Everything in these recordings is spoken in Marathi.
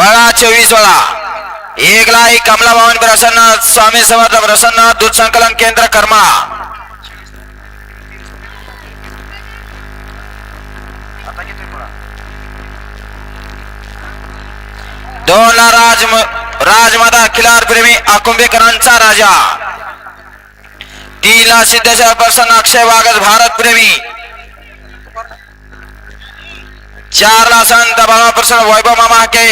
बघा 24 वेळा एकला कमला भवन प्रसन्न स्वामी समर्थ प्रसन्न दूध संकलन केंद्र करमाळा. दोनला राजमाता खिलार प्रेमी आकुंभेकरांचा राजा. तीनला सिद्धेश्वर प्रसन्न अक्षय वागज भारत प्रेमी. चारला संत बाबा प्रसन्न वैभव मामा के.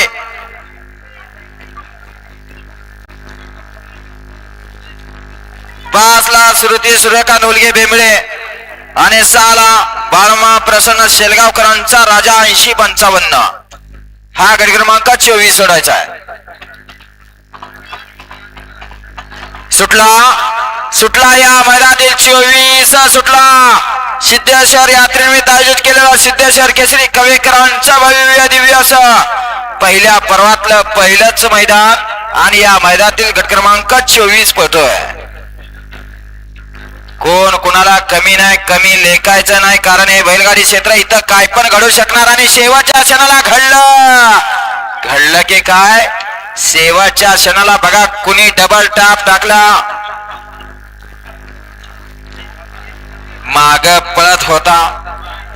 पाचला श्रुती सुरेखा नोलगे बेंबळे आणि सहाला बाळमा प्रसन्न शेलगावकरांचा राजा 80-55. हा गडी क्रमांक 24 सोडायचा आहे. सुटला या मैदानातील 24 सुटला. सिद्धेश्वर यात्रेनिमित्त आयोजित केलेला सिद्धेश्वर केसरी कवेकरांचा भव्य दिव्य असं पहिल्या पर्वातलं पहिलंच मैदान आणि या मैदानातील गट क्रमांक 24 पटोय. कोण कुणाला कमी नाही, कमी लेखायचं नाही, कारण हे बैलगाडी क्षेत्र इथं काय पण घडू शकणार. आणि शेवटच्या क्षणाला घडलं की काय, शेवटच्या क्षणाला बघा कुणी डबल टाप टाकला. माग पळत होता,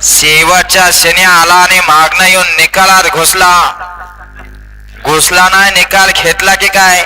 शेवटच्या क्षणी आला आणि मागणं येऊन निकालात घुसला नाही, निकाल घेतला की काय.